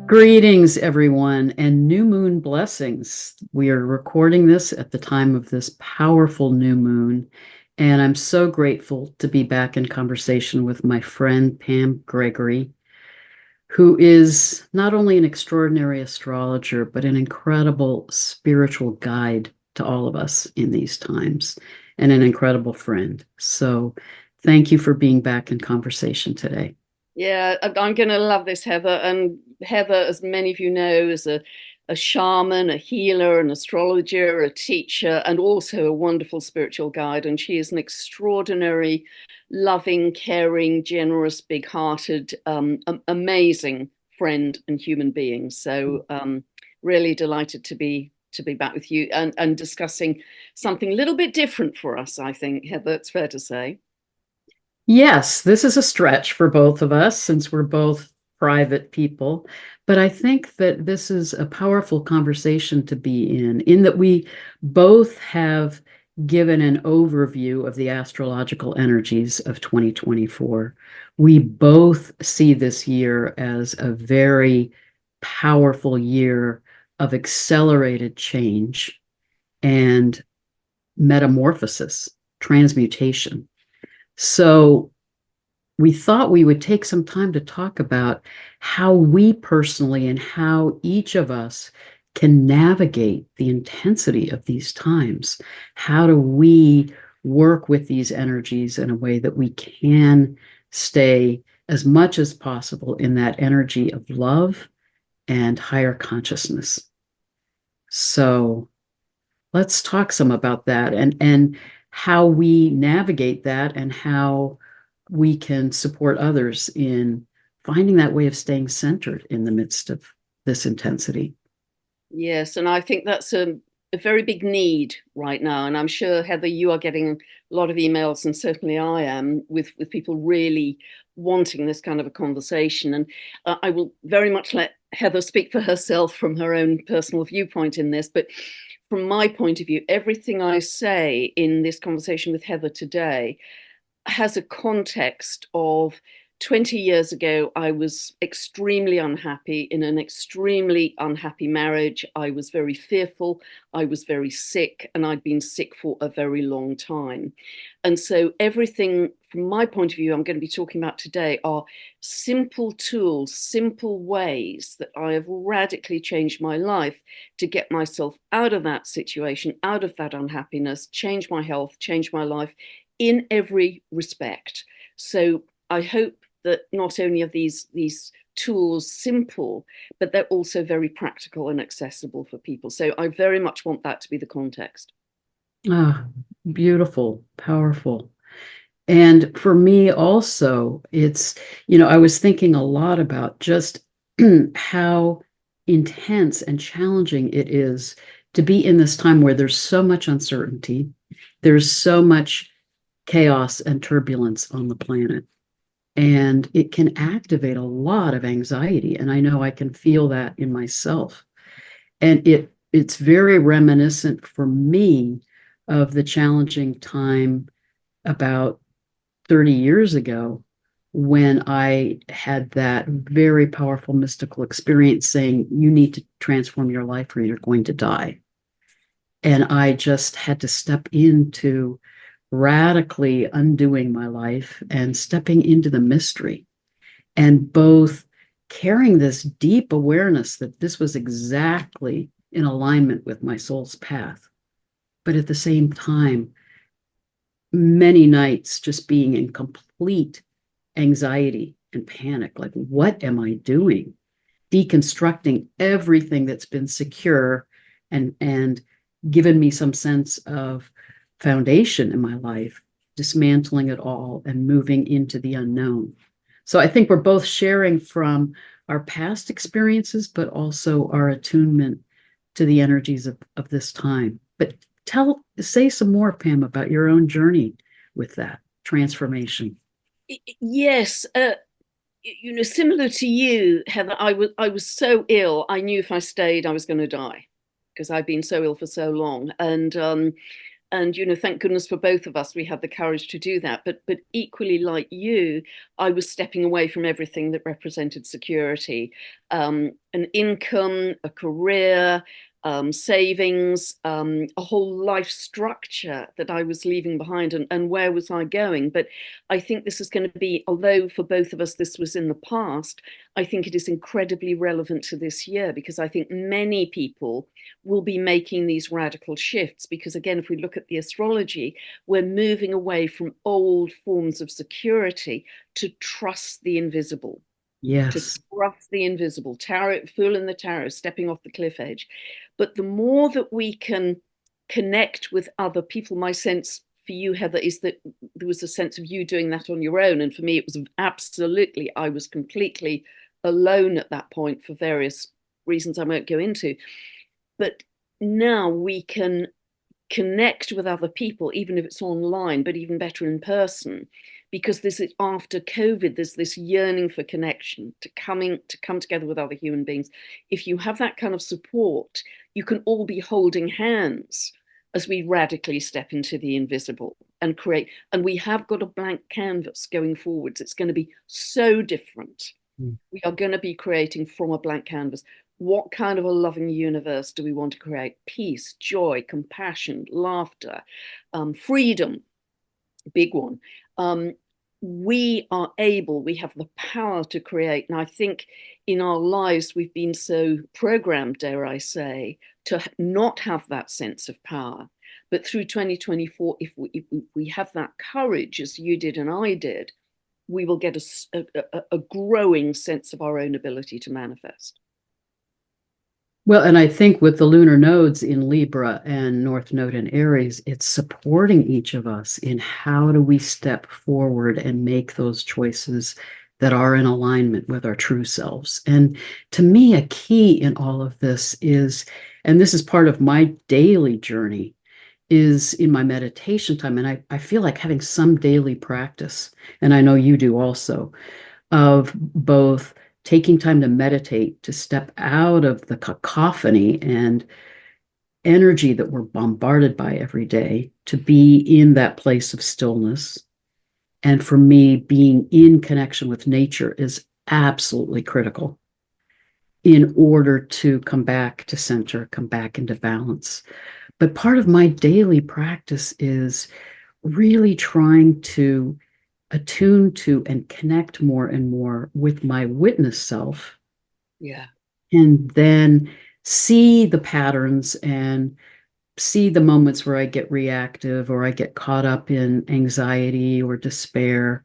Greetings, everyone, and new moon blessings. We are recording this at the time of this powerful new moon, and I'm so grateful to be back in conversation with my friend Pam Gregory, who is not only an extraordinary astrologer, but an incredible spiritual guide to all of us in these times, and an incredible friend. So, thank you for being back in conversation today. Yeah, I'm going to love this, Heather. And Heather, as many of you know, is a shaman, a healer, an astrologer, a teacher, and also a wonderful spiritual guide. And she is an extraordinary, loving, caring, generous, big-hearted, amazing friend and human being. So really delighted to be back with you and discussing something a little bit different for us, I think, Heather, it's fair to say. Yes, this is a stretch for both of us since we're both private people. But I think that this is a powerful conversation to be in that we both have given an overview of the astrological energies of 2024. We both see this year as a very powerful year of accelerated change and metamorphosis, transmutation. So we thought we would take some time to talk about how we personally and how each of us can navigate the intensity of these times. How do we work with these energies in a way that we can stay as much as possible in that energy of love and higher consciousness? So let's talk some about that and how we navigate that and how we can support others in finding that way of staying centered in the midst of this intensity. Yes, and I think that's a very big need right now. And I'm sure, Heather, you are getting a lot of emails, and certainly I am, with people really wanting this kind of a conversation. And I will very much let Heather speak for herself from her own personal viewpoint in this. But from my point of view, everything I say in this conversation with Heather today has a context of 20 years ago, I was extremely unhappy in an extremely unhappy marriage. I was very fearful. I was very sick, and I'd been sick for a very long time. And so, everything from my point of view, I'm going to be talking about today are simple tools, simple ways that I have radically changed my life to get myself out of that situation, out of that unhappiness, change my health, change my life in every respect. So I hope that not only are these tools simple, but they're also very practical and accessible for people. So I very much want that to be the context. Ah, beautiful, powerful. And for me also, I was thinking a lot about just how intense and challenging it is to be in this time where there's so much uncertainty, there's so much chaos and turbulence on the planet. And it can activate a lot of anxiety. And I know I can feel that in myself. And it's very reminiscent for me of the challenging time about 30 years ago when I had that very powerful mystical experience saying, you need to transform your life or you're going to die. And I just had to step into radically undoing my life and stepping into the mystery and both carrying this deep awareness that this was exactly in alignment with my soul's path, but at the same time, many nights just being in complete anxiety and panic like, what am I doing? Deconstructing everything that's been secure and given me some sense of foundation in my life, dismantling it all and moving into the unknown. So I think we're both sharing from our past experiences, but also our attunement to the energies of this time. But say some more, Pam, about your own journey with that transformation. Yes, similar to you, Heather, I was so ill. I knew if I stayed, I was going to die because I'd been so ill for so long. And thank goodness for both of us, we had the courage to do that. But equally, like you, I was stepping away from everything that represented security, an income, a career, savings, a whole life structure that I was leaving behind, and where was I going? But I think this is going to be, although for both of us this was in the past, I think it is incredibly relevant to this year, because I think many people will be making these radical shifts. Because again, if we look at the astrology, we're moving away from old forms of security to trust the invisible. To Yes. trust the invisible, tarot, fool in the tarot, stepping off the cliff edge. But the more that we can connect with other people, my sense for you, Heather, is that there was a sense of you doing that on your own. And for me, it was absolutely, I was completely alone at that point for various reasons I won't go into. But now we can connect with other people, even if it's online, but even better in person, because this is after COVID, there's this yearning for connection, to come together with other human beings. If you have that kind of support, you can all be holding hands as we radically step into the invisible and create. And we have got a blank canvas going forwards. It's going to be so different. Mm. We are going to be creating from a blank canvas. What kind of a loving universe do we want to create? Peace, joy, compassion, laughter, freedom, big one. We have the power to create. And I think in our lives, we've been so programmed, dare I say, to not have that sense of power. But through 2024, if we have that courage, as you did and I did, we will get a growing sense of our own ability to manifest. Well, and I think with the lunar nodes in Libra and North Node in Aries, it's supporting each of us in how do we step forward and make those choices that are in alignment with our true selves. And to me, a key in all of this is, and this is part of my daily journey, is in my meditation time. And I feel like having some daily practice, and I know you do also, of both taking time to meditate, to step out of the cacophony and energy that we're bombarded by every day, to be in that place of stillness. And for me, being in connection with nature is absolutely critical in order to come back to center, come back into balance. But part of my daily practice is really trying to attune to and connect more and more with my witness self. Yeah. And then see the patterns and see the moments where I get reactive or I get caught up in anxiety or despair,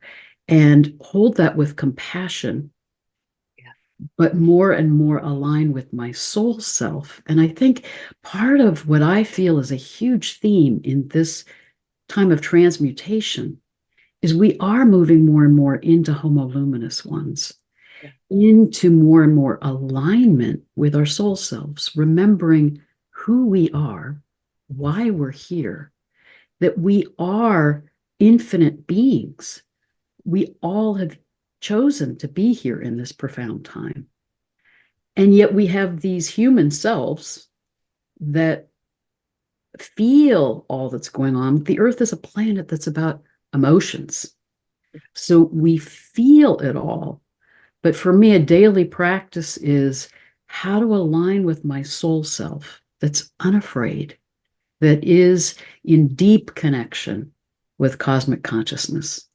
and hold that with compassion, Yeah. but more and more align with my soul self. And I think part of what I feel is a huge theme in this time of transmutation is we are moving more and more into homo luminous ones, Yeah. into more and more alignment with our soul selves, remembering who we are, why we're here, that we are infinite beings. We all have chosen to be here in this profound time. And yet we have these human selves that feel all that's going on. The earth is a planet that's about emotions. So we feel it all. But for me, a daily practice is how to align with my soul self that's unafraid, that is in deep connection with cosmic consciousness,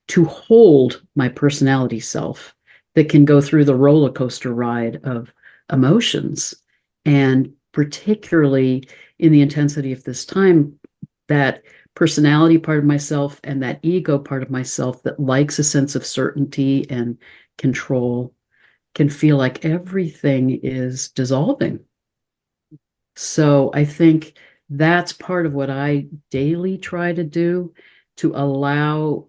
to hold my personality self that can go through the roller coaster ride of emotions. And particularly in the intensity of this time, that personality part of myself and that ego part of myself that likes a sense of certainty and control can feel like everything is dissolving. So I think that's part of what I daily try to do, to allow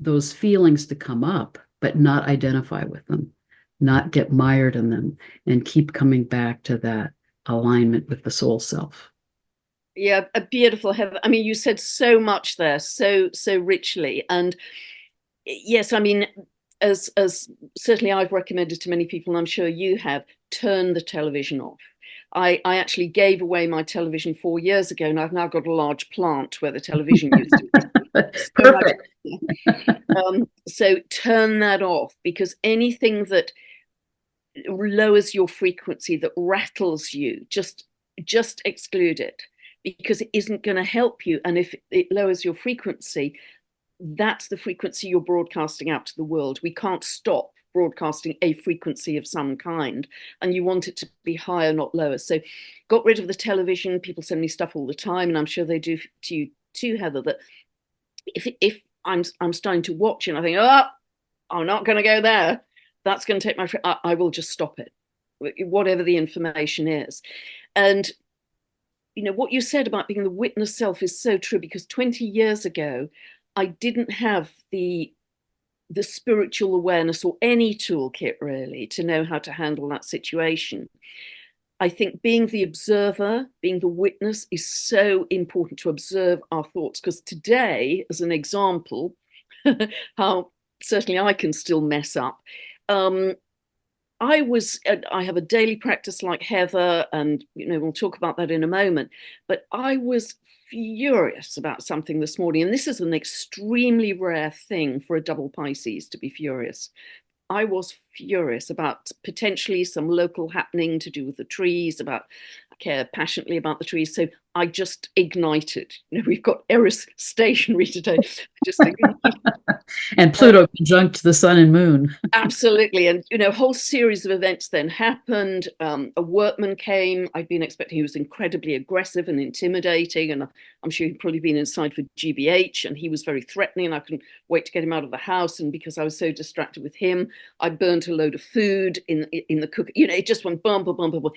those feelings to come up, but not identify with them, not get mired in them, and keep coming back to that alignment with the soul self. Yeah, a beautiful, Heather. I mean, you said so much there, so richly. And yes, I mean, as certainly I've recommended to many people, and I'm sure you have, turn the television off. I actually gave away my television 4 years ago, and I've now got a large plant where the television used to be. So much. Perfect. So turn that off, because anything that lowers your frequency, that rattles you, just exclude it, because it isn't going to help you. And if it lowers your frequency, that's the frequency you're broadcasting out to the world. We can't stop broadcasting a frequency of some kind, and you want it to be higher, not lower. So got rid of the television. People send me stuff all the time, and I'm sure they do to you too, Heather, that if I'm starting to watch and I think, oh, I'm not going to go there, that's going to take my, I will just stop it, whatever the information is. And you know what you said about being the witness self is so true, because 20 years ago I didn't have the spiritual awareness or any toolkit really to know how to handle that situation. I think being the observer, being the witness, is so important, to observe our thoughts. Because today, as an example, how certainly I can still mess up. I have a daily practice like Heather, and we'll talk about that in a moment. But I was furious about something this morning, and this is an extremely rare thing for a double Pisces to be furious. I was furious about potentially some local happening to do with the trees, I care passionately about the trees. So I just ignited. We've got Eris stationary today. Just thinking, And Pluto conjunct the sun and moon. absolutely. And, a whole series of events then happened. A workman came. I'd been expecting, he was incredibly aggressive and intimidating. And I'm sure he'd probably been inside for GBH, and he was very threatening, and I couldn't wait to get him out of the house. And because I was so distracted with him, I burnt a load of food in the cook. It just went bum, bum, bum, bum.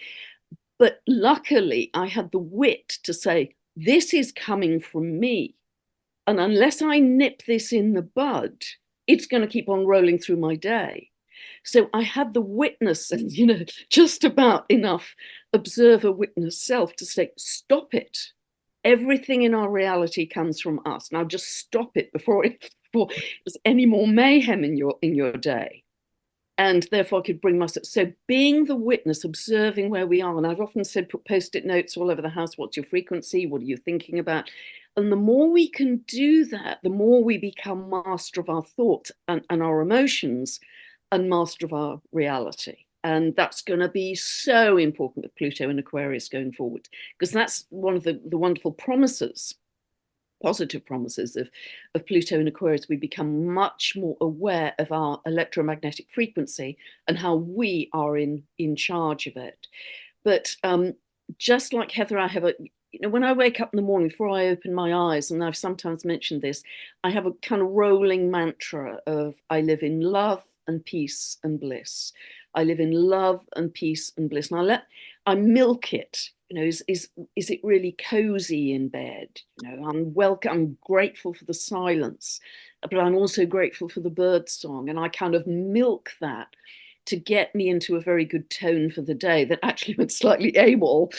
But luckily, I had the wit to say, this is coming from me. And unless I nip this in the bud, it's going to keep on rolling through my day. So I had the witness and, just about enough observer witness self to say, stop it. Everything in our reality comes from us. Now just stop it before there's any more mayhem in your day. And therefore I could bring myself. So being the witness, observing where we are. And I've often said, put Post-it notes all over the house. What's your frequency? What are you thinking about? And the more we can do that, the more we become master of our thoughts and our emotions, and master of our reality. And that's going to be so important with Pluto and Aquarius going forward, because that's one of the wonderful promises, positive promises of Pluto and Aquarius. We become much more aware of our electromagnetic frequency and how we are in charge of it. But just like Heather, I have when I wake up in the morning, before I open my eyes, and I've sometimes mentioned this, I have a kind of rolling mantra of, I live in love and peace and bliss. I live in love and peace and bliss. And I milk it. Is it really cozy in bed? I'm grateful for the silence, but I'm also grateful for the bird song. And I kind of milk that to get me into a very good tone for the day. That actually went slightly AWOL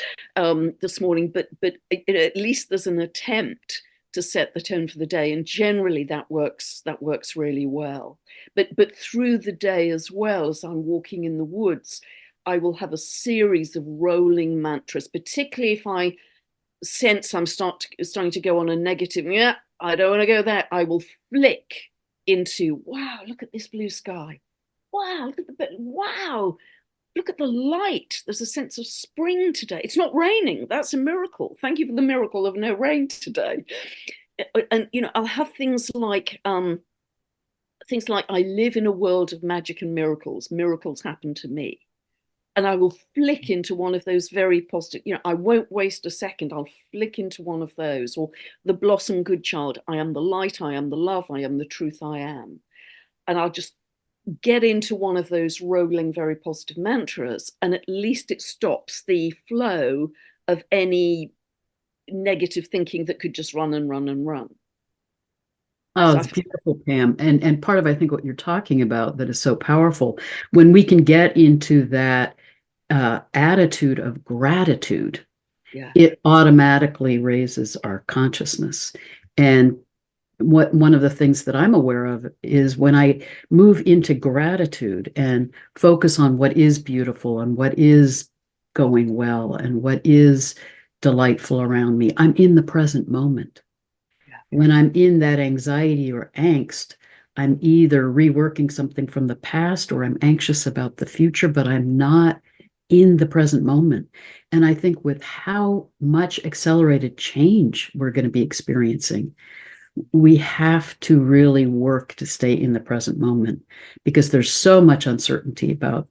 this morning, but at least there's an attempt to set the tone for the day, and generally that works really well. But through the day, as well as I'm walking in the woods, I will have a series of rolling mantras, particularly if I sense I'm starting to go on a negative, I don't want to go there. I will flick into, wow, look at this blue sky. Wow, look at the light. There's a sense of spring today. It's not raining. That's a miracle. Thank you for the miracle of no rain today. And I'll have things like I live in a world of magic and miracles. Miracles happen to me. And I will flick into one of those very positive, I won't waste a second. I'll flick into one of those. Or the blossom good child. I am the light. I am the love. I am the truth I am. And I'll just get into one of those rolling, very positive mantras. And at least it stops the flow of any negative thinking that could just run and run and run. Oh, it's beautiful, Pam. And part of, I think, what you're talking about that is so powerful, when we can get into that attitude of gratitude, it automatically raises our consciousness. And one of the things that I'm aware of is when I move into gratitude and focus on what is beautiful and what is going well and what is delightful around me. I'm in the present moment. When I'm in that anxiety or angst, I'm either reworking something from the past or I'm anxious about the future, but I'm not in the present moment. And I think with how much accelerated change we're going to be experiencing, we have to really work to stay in the present moment because there's so much uncertainty about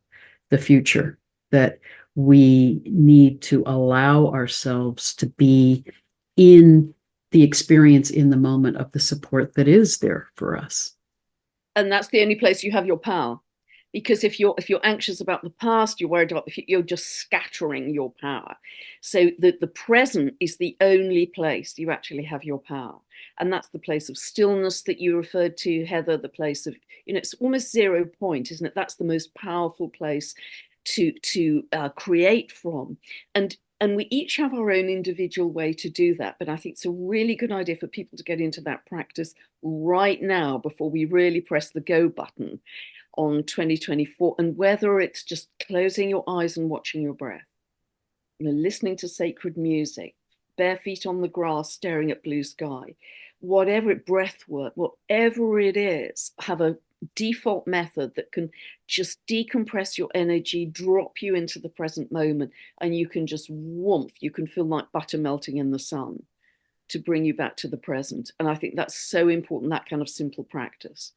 the future that we need to allow ourselves to be in the experience in the moment of the support that is there for us. And that's the only place you have your power. Because if you're anxious about the past, you're worried about the future, you're just scattering your power. So the present is the only place you actually have your power. And that's the place of stillness that you referred to, Heather, the place of, it's almost 0 point, isn't it? That's the most powerful place to create from. And we each have our own individual way to do that. But I think it's a really good idea for people to get into that practice right now before we really press the go button on 2024. And whether it's just closing your eyes and watching your breath, listening to sacred music, bare feet on the grass, staring at blue sky, whatever it, breath work, whatever it is, have a default method that can just decompress your energy, drop you into the present moment, and you can just warmth, you can feel like butter melting in the sun to bring you back to the present. And I think that's so important, that kind of simple practice.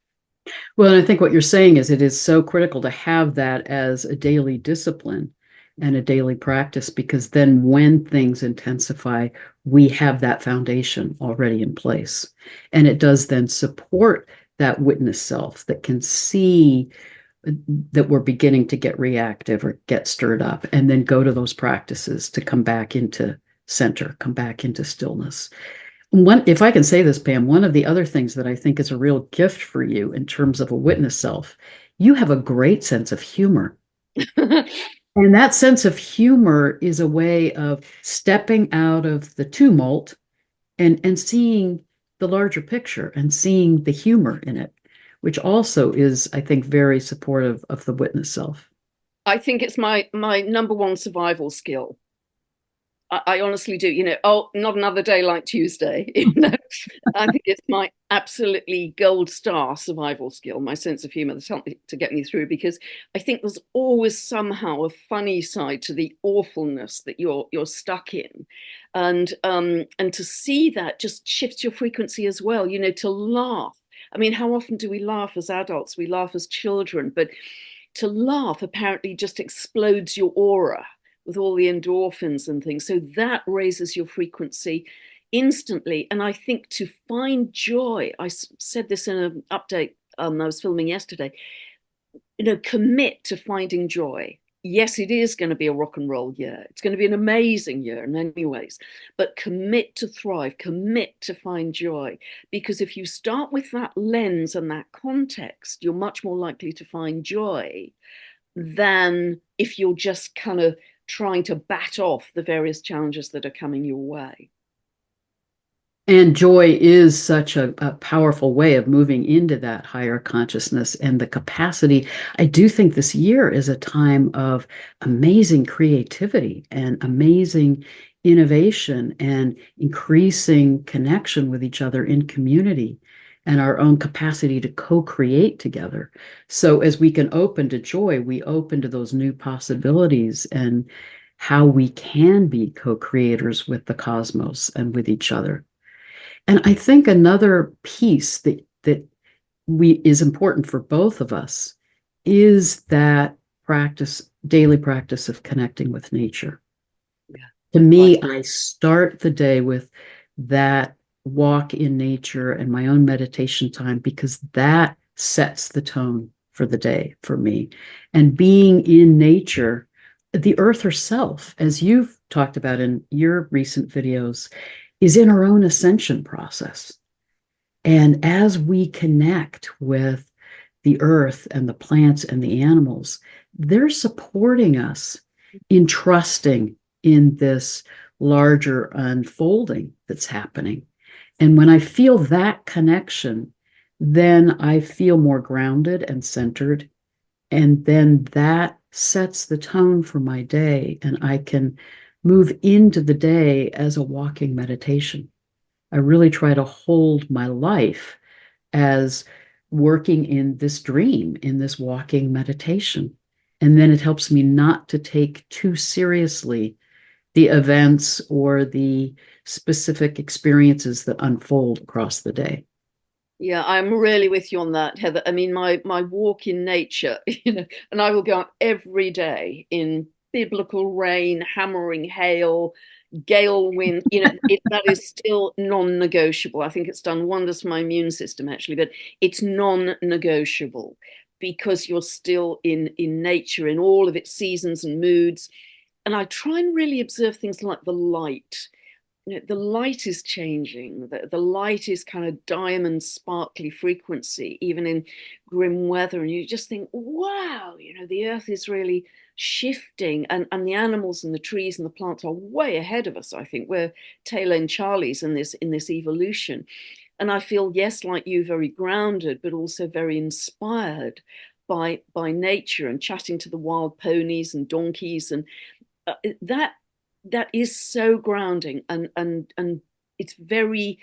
Well, and I think what you're saying is it is so critical to have that as a daily discipline and a daily practice, because then when things intensify, we have that foundation already in place. And it does then support that witness self that can see that we're beginning to get reactive or get stirred up, and then go to those practices to come back into center, come back into stillness. If I can say this, Pam, one of the other things that I think is a real gift for you in terms of a witness self, you have a great sense of humor. And that sense of humor is a way of stepping out of the tumult and seeing the larger picture and seeing the humor in it, which also is, I think, very supportive of the witness self. I think it's my number one survival skill. I honestly do. Oh, not another day like Tuesday. I think it's my absolutely gold star survival skill, my sense of humor that's helped me to get me through, because I think there's always somehow a funny side to the awfulness that you're stuck in. And to see that just shifts your frequency as well, to laugh. I mean, how often do we laugh as adults? We laugh as children, but to laugh apparently just explodes your aura with all the endorphins and things. So that raises your frequency instantly. And I think to find joy, I said this in an update I was filming yesterday, commit to finding joy. Yes, it is going to be a rock and roll year. It's going to be an amazing year in many ways, but commit to thrive, commit to find joy. Because if you start with that lens and that context, you're much more likely to find joy than if you're just kind of trying to bat off the various challenges that are coming your way. And joy is such a powerful way of moving into that higher consciousness and the capacity. I do think this year is a time of amazing creativity and amazing innovation and increasing connection with each other in community and our own capacity to co-create together. So as we can open to joy, we open to those new possibilities and how we can be co-creators with the cosmos and with each other. And I think another piece that is important for both of us is that daily practice of connecting with nature. Yeah. To me, I start the day with that walk in nature and my own meditation time, because that sets the tone for the day for me. And being in nature, the earth herself, as you've talked about in your recent videos, is in our own ascension process. And as we connect with the earth and the plants and the animals, they're supporting us in trusting in this larger unfolding that's happening. And when I feel that connection, then I feel more grounded and centered. And then that sets the tone for my day, and I can move into the day as a walking meditation. I really try to hold my life as working in this dream, in this walking meditation. And then it helps me not to take too seriously the events or the specific experiences that unfold across the day. Yeah, I'm really with you on that, Heather. I mean, my walk in nature, and I will go out every day in biblical rain, hammering hail, gale wind. That is still non-negotiable. I think it's done wonders for my immune system, actually, but it's non-negotiable because you're still in nature in all of its seasons and moods. And I try and really observe things like the light. The light is changing. The light is kind of diamond sparkly frequency, even in grim weather. And you just think, wow, the earth is really shifting, and the animals and the trees and the plants are way ahead of us. I think we're tail end Charlies in this evolution. And I feel, yes, like you, very grounded, but also very inspired by nature, and chatting to the wild ponies and donkeys, and that is so grounding, and it's very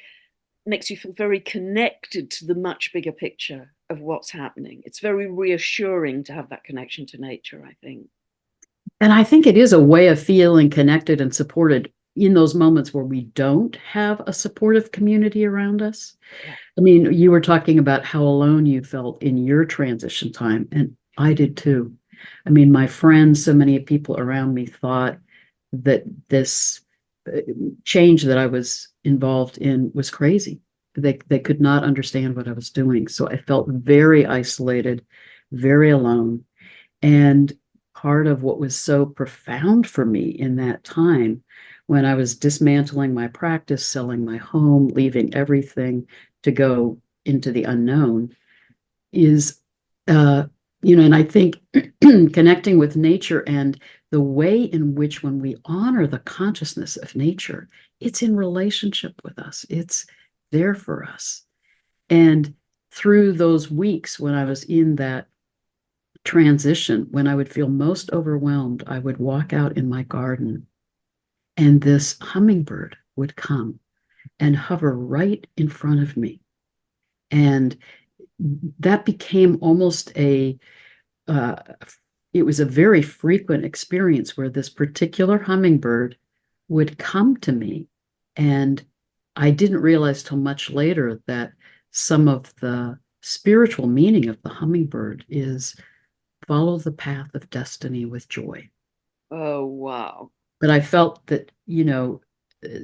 makes you feel very connected to the much bigger picture of what's happening. It's very reassuring to have that connection to nature, I think. And I think it is a way of feeling connected and supported in those moments where we don't have a supportive community around us. Yeah. I mean, you were talking about how alone you felt in your transition time, and I did too. I mean, my friends, so many people around me thought that this change that I was involved in was crazy. They could not understand what I was doing. So I felt very isolated, very alone. And part of what was so profound for me in that time, when I was dismantling my practice, selling my home, leaving everything to go into the unknown, is, and I think connecting with nature and the way in which, when we honor the consciousness of nature, it's in relationship with us, it's there for us. And through those weeks when I was in that transition, when I would feel most overwhelmed, I would walk out in my garden and this hummingbird would come and hover right in front of me. And that became almost uh, it was a very frequent experience where this particular hummingbird would come to me. And I didn't realize till much later that some of the spiritual meaning of the hummingbird is follow the path of destiny with joy. Oh, wow. But I felt that,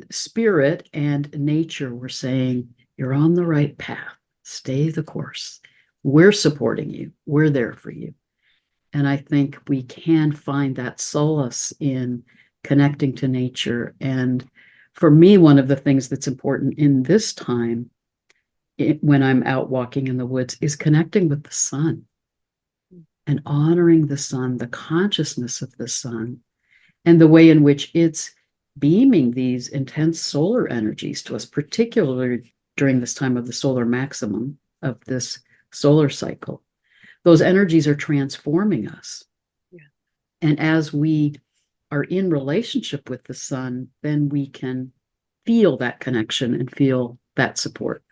spirit and nature were saying, you're on the right path, stay the course. We're supporting you, we're there for you. And I think we can find that solace in connecting to nature. And for me, one of the things that's important in this time, when I'm out walking in the woods, is connecting with the sun and honoring the sun, the consciousness of the sun, and the way in which it's beaming these intense solar energies to us, particularly during this time of the solar maximum of this solar cycle. Those energies are transforming us. Yeah. And as we are in relationship with the sun, then we can feel that connection and feel that support.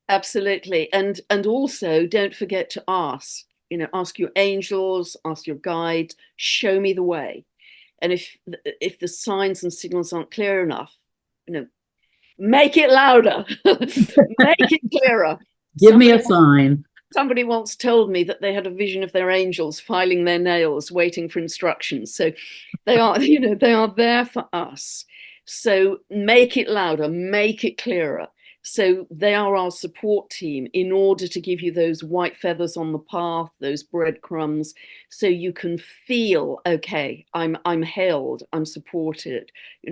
Absolutely. And also, don't forget to ask your angels, ask your guides, show me the way. And if the signs and signals aren't clear enough, make it louder, make it clearer. Give me a Somebody sign. somebody once told me that they had a vision of their angels filing their nails, waiting for instructions. So they are there for us. So make it louder, make it clearer. So they are our support team in order to give you those white feathers on the path, those breadcrumbs, so you can feel, okay, I'm held, I'm supported.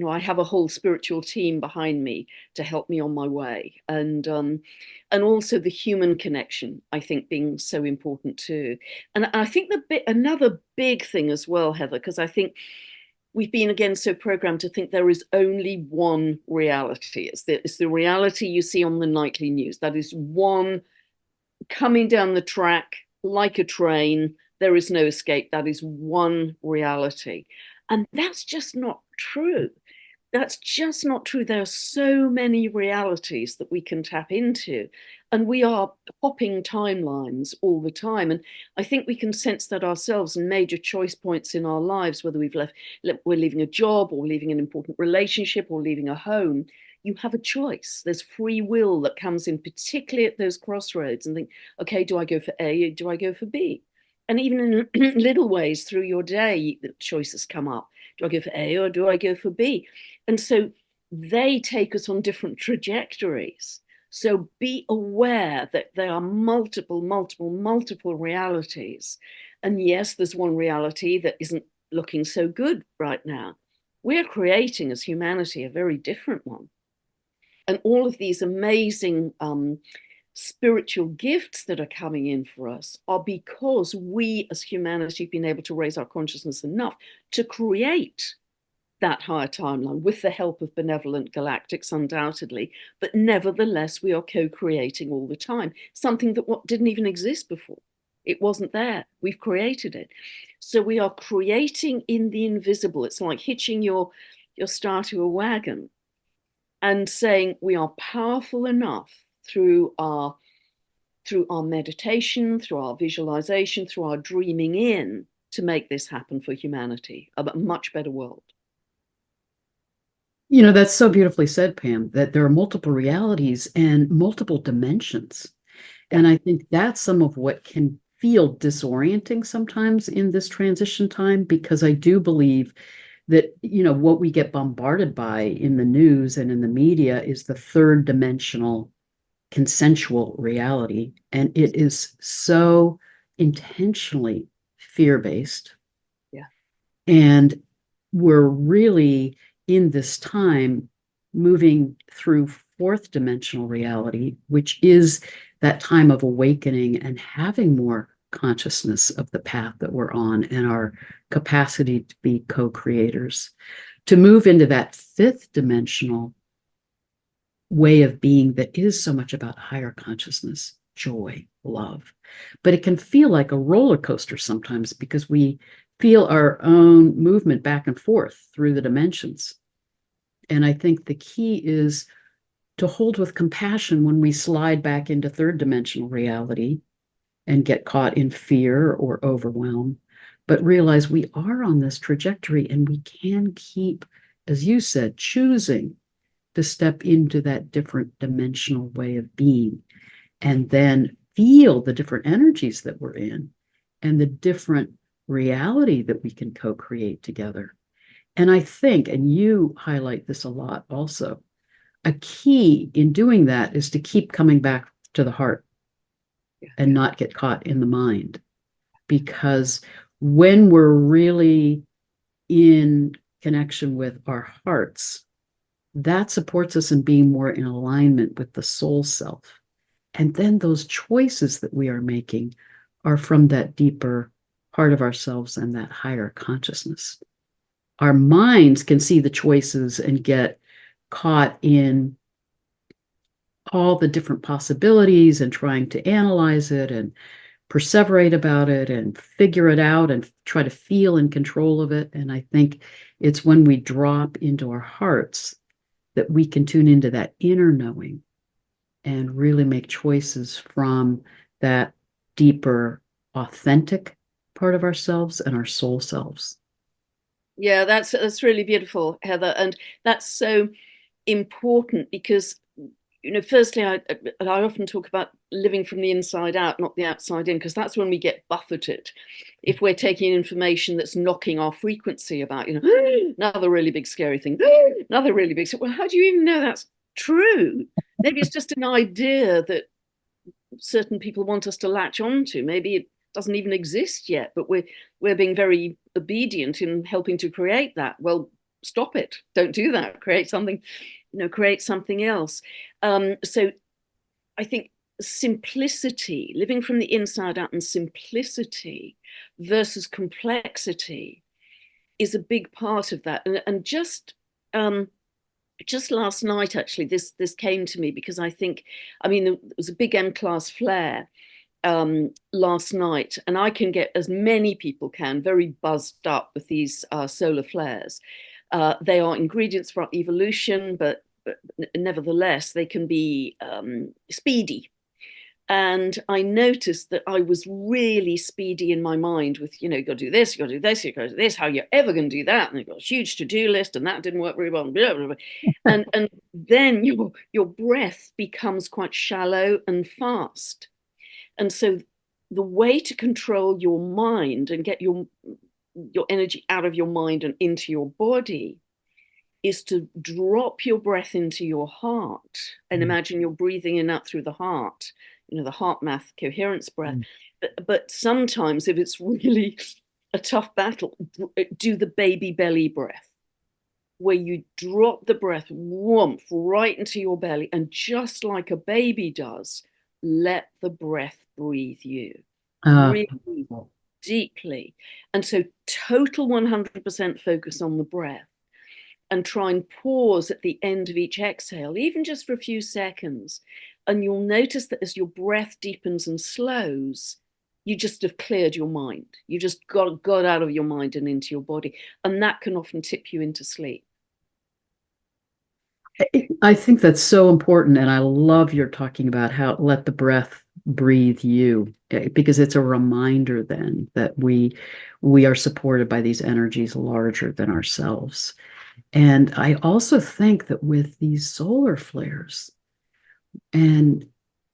I have a whole spiritual team behind me to help me on my way. And also the human connection, I think, being so important too. And I think another big thing as well, Heather, because I think we've been again so programmed to think there is only one reality. It's the reality you see on the nightly news. That is one coming down the track like a train. There is no escape. That is one reality. And that's just not true. That's just not true. There are so many realities that we can tap into, and we are hopping timelines all the time. And I think we can sense that ourselves in major choice points in our lives, whether we're leaving a job or leaving an important relationship or leaving a home. You have a choice. There's free will that comes in, particularly at those crossroads, and think, okay, do I go for A or do I go for B? And even in little ways through your day, the choices come up. Do I go for A or do I go for B? And so they take us on different trajectories. So be aware that there are multiple realities. And yes, there's one reality that isn't looking so good right now. We're creating as humanity a very different one. And all of these amazing spiritual gifts that are coming in for us are because we as humanity have been able to raise our consciousness enough to create that higher timeline with the help of benevolent galactics, undoubtedly. But nevertheless, we are co-creating all the time, something that didn't even exist before. It wasn't there. We've created it. So we are creating in the invisible. It's like hitching your star to a wagon and saying we are powerful enough through our meditation, through our visualization, through our dreaming in, to make this happen for humanity, a much better world. You know, that's so beautifully said, Pam, that there are multiple realities and multiple dimensions. Yeah. And I think that's some of what can feel disorienting sometimes in this transition time, because I do believe that, you know, what we get bombarded by in the news and in the media is the third dimensional consensual reality. And it is so intentionally fear-based. Yeah. And we're really in this time moving through fourth dimensional reality, which is that time of awakening and having more consciousness of the path that we're on and our capacity to be co-creators. To move into that fifth dimensional way of being that is so much about higher consciousness, joy, love. But it can feel like a roller coaster sometimes because we feel our own movement back and forth through the dimensions. And I think the key is to hold with compassion when we slide back into third dimensional reality and get caught in fear or overwhelm, but realize we are on this trajectory and we can keep, as you said, choosing to step into that different dimensional way of being, and then feel the different energies that we're in and the different reality that we can co-create together. And I think, and you highlight this a lot also, a key in doing that is to keep coming back to the heart and not get caught in the mind. Because when we're really in connection with our hearts, that supports us in being more in alignment with the soul self. And then those choices that we are making are from that deeper part of ourselves and that higher consciousness. Our minds can see the choices and get caught in all the different possibilities and trying to analyze it and perseverate about it and figure it out and try to feel in control of it. And I think it's when we drop into our hearts that we can tune into that inner knowing and really make choices from that deeper, authentic part of ourselves and our soul selves. Yeah, that's really beautiful, Heather, and that's so important because, you know, firstly, I often talk about living from the inside out, not the outside in, because that's when we get buffeted. If we're taking information that's knocking our frequency about, you know, another really big scary thing, another really big. Well, how do you even know that's true? Maybe it's just an idea that certain people want us to latch onto. Maybe it doesn't even exist yet, but we're being very obedient in helping to create that. Well, stop it. Don't do that. Create something, you know, create something else. So I think simplicity, living from the inside out, and simplicity versus complexity is a big part of that. And just last night, actually, this came to me because I think, I mean, it was a big M class flare, last night, and I can get, as many people can, very buzzed up with these solar flares. They are ingredients for evolution, but nevertheless, they can be speedy. And I noticed that I was really speedy in my mind with, you got to do this, you got to do this, you got to do this, how are you ever going to do that? And you've got a huge to-do list, and that didn't work very well. Blah, blah, blah. And then your breath becomes quite shallow and fast. And so the way to control your mind and get your energy out of your mind and into your body is to drop your breath into your heart and imagine you're breathing in out through the heart, the heart math coherence breath. But sometimes if it's really a tough battle, do the baby belly breath, where you drop the breath whoomp, right into your belly, and just like a baby does, let the breath breathe you really deeply. And so total 100% focus on the breath, and try and pause at the end of each exhale, even just for a few seconds. And you'll notice that as your breath deepens and slows, you just have cleared your mind. You just got out of your mind and into your body. And that can often tip you into sleep. I think that's so important. And I love your talking about how let the breath breathe you, because it's a reminder then that we are supported by these energies larger than ourselves. And I also think that with these solar flares, and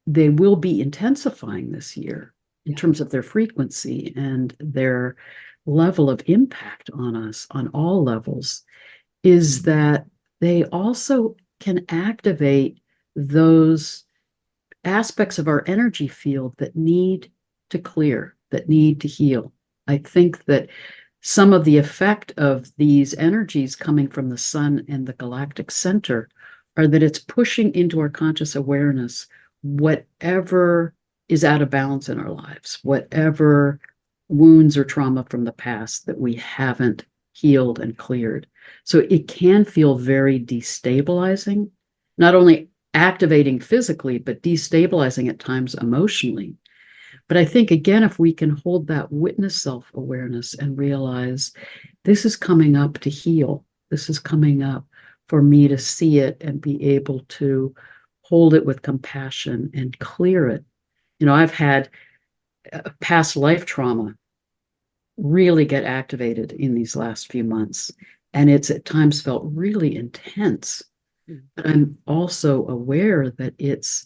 they will be intensifying this year in terms of their frequency and their level of impact on us on all levels, is that they also can activate those aspects of our energy field that need to clear, that need to heal. I think that some of the effect of these energies coming from the sun and the galactic center are that it's pushing into our conscious awareness whatever is out of balance in our lives, whatever wounds or trauma from the past that we haven't healed and cleared. So it can feel very destabilizing, not only activating physically, but destabilizing at times emotionally. But I think, again, if we can hold that witness self-awareness and realize this is coming up to heal, this is coming up for me to see it and be able to hold it with compassion and clear it. I've had past life trauma really get activated in these last few months, and it's at times felt really intense. But I'm also aware that it's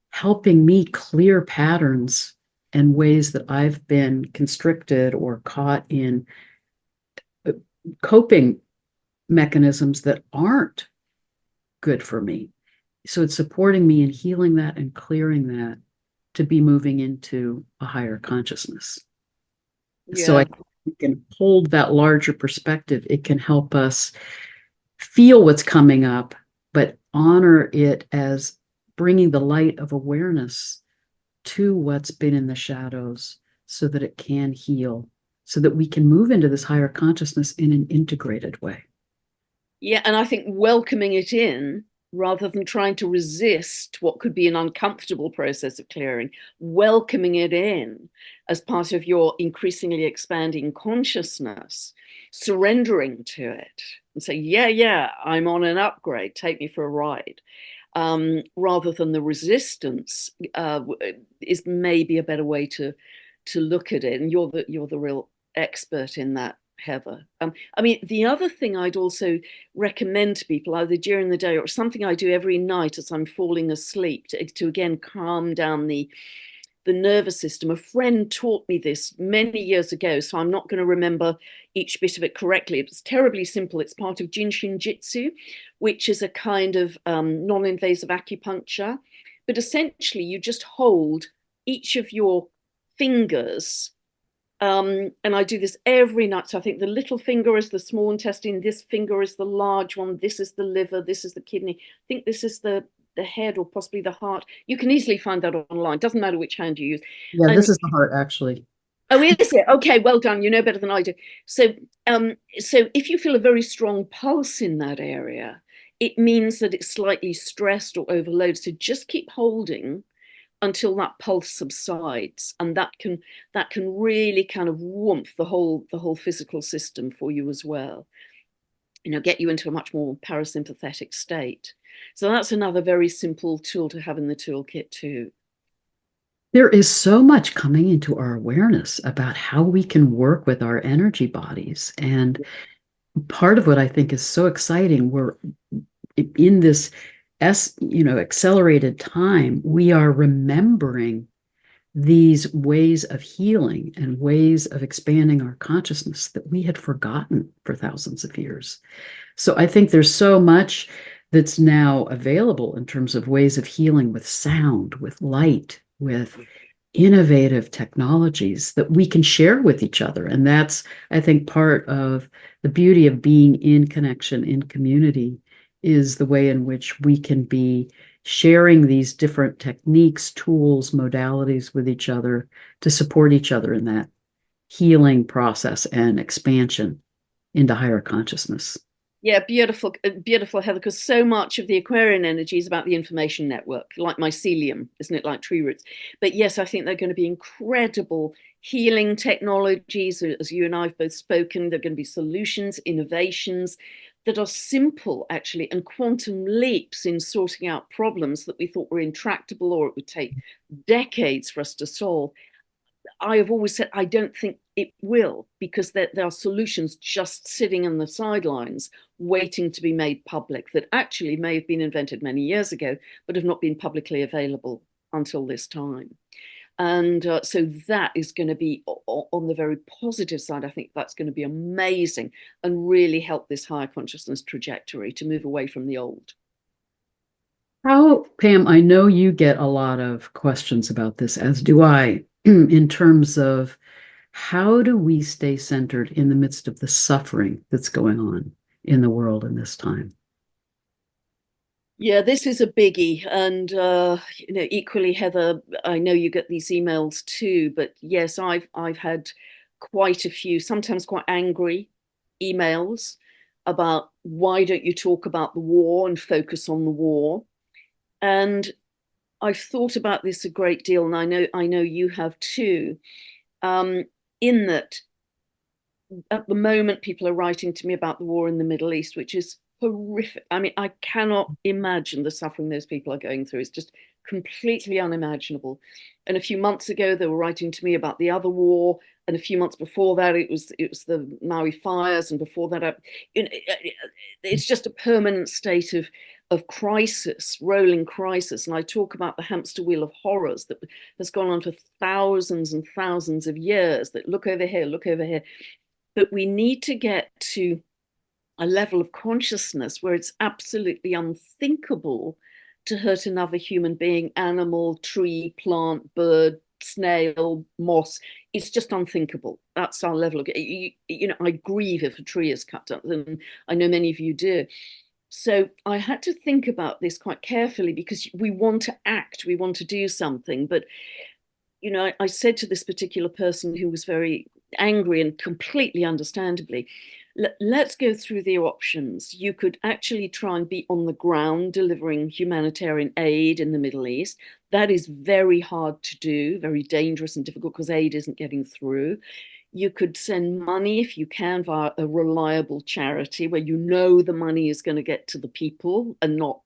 helping me clear patterns and ways that I've been constricted or caught in coping mechanisms that aren't good for me. So it's supporting me in healing that and clearing that to be moving into a higher consciousness. Yeah. So I think we can hold that larger perspective. It can help us feel what's coming up, but honor it as bringing the light of awareness to what's been in the shadows so that it can heal, so that we can move into this higher consciousness in an integrated way. Yeah, and I think welcoming it in rather than trying to resist what could be an uncomfortable process of clearing, welcoming it in as part of your increasingly expanding consciousness, surrendering to it and say, yeah, I'm on an upgrade, take me for a ride. Rather than the resistance is maybe a better way to look at it. And you're the real expert in that, Heather. I mean, the other thing I'd also recommend to people, either during the day or something I do every night as I'm falling asleep, to again calm down the nervous system. A friend taught me this many years ago, so I'm not going to remember each bit of it correctly. It's terribly simple. It's part of Jinshin Jitsu, which is a kind of non-invasive acupuncture. But essentially, you just hold each of your fingers. And I do this every night. So I think the little finger is the small intestine. This finger is the large one. This is the liver. This is the kidney. I think this is the head or possibly the heart. You can easily find that online. Doesn't matter which hand you use. Yeah, and this is the heart, actually. Oh, is it? Okay, well done. You know better than I do. So, so if you feel a very strong pulse in that area, it means that it's slightly stressed or overloaded. So just keep holding until that pulse subsides, and that can really kind of warmth the whole physical system for you as well. Get you into a much more parasympathetic state. So that's another very simple tool to have in the toolkit too. There is so much coming into our awareness about how we can work with our energy bodies. And part of what I think is so exciting, we're in this accelerated time, we are remembering these ways of healing and ways of expanding our consciousness that we had forgotten for thousands of years. So I think there's so much that's now available in terms of ways of healing with sound, with light, with innovative technologies that we can share with each other. And that's, I think, part of the beauty of being in connection, in community, is the way in which we can be sharing these different techniques, tools, modalities with each other to support each other in that healing process and expansion into higher consciousness. Yeah, beautiful, beautiful, Heather, because so much of the Aquarian energy is about the information network, like mycelium, isn't it, like tree roots? But yes, I think they're going to be incredible healing technologies. As you and I have both spoken, they're going to be solutions, innovations that are simple, actually, and quantum leaps in sorting out problems that we thought were intractable or it would take decades for us to solve. I have always said I don't think it will, because there are solutions just sitting on the sidelines waiting to be made public that actually may have been invented many years ago but have not been publicly available until this time. And so that is going to be on the very positive side. I think that's going to be amazing and really help this higher consciousness trajectory to move away from the old. How, Pam, I know you get a lot of questions about this, as do I, in terms of how do we stay centered in the midst of the suffering that's going on in the world in this time? Yeah, this is a biggie. And equally, Heather, I know you get these emails too, but yes, I've had quite a few, sometimes quite angry emails about why don't you talk about the war and focus on the war. And I've thought about this a great deal, and I know you have too. Um, in that at the moment people are writing to me about the war in the Middle East, which is horrific. I mean, I cannot imagine the suffering those people are going through. It's just completely unimaginable. And a few months ago they were writing to me about the other war, and a few months before that it was the Maui fires, and before that it's just a permanent state of crisis, rolling crisis. And I talk about the hamster wheel of horrors that has gone on for thousands and thousands of years, that look over here, look over here. But we need to get to a level of consciousness where it's absolutely unthinkable to hurt another human being, animal, tree, plant, bird, snail, moss. It's just unthinkable. That's our level of, I grieve if a tree is cut up, and I know many of you do. So I had to think about this quite carefully, because we want to act, we want to do something. But I said to this particular person who was very angry, and completely understandably, let's go through the options. You could actually try and be on the ground delivering humanitarian aid in the Middle East. That is very hard to do, very dangerous and difficult, because aid isn't getting through. You could send money, if you can, via a reliable charity where you know the money is going to get to the people and not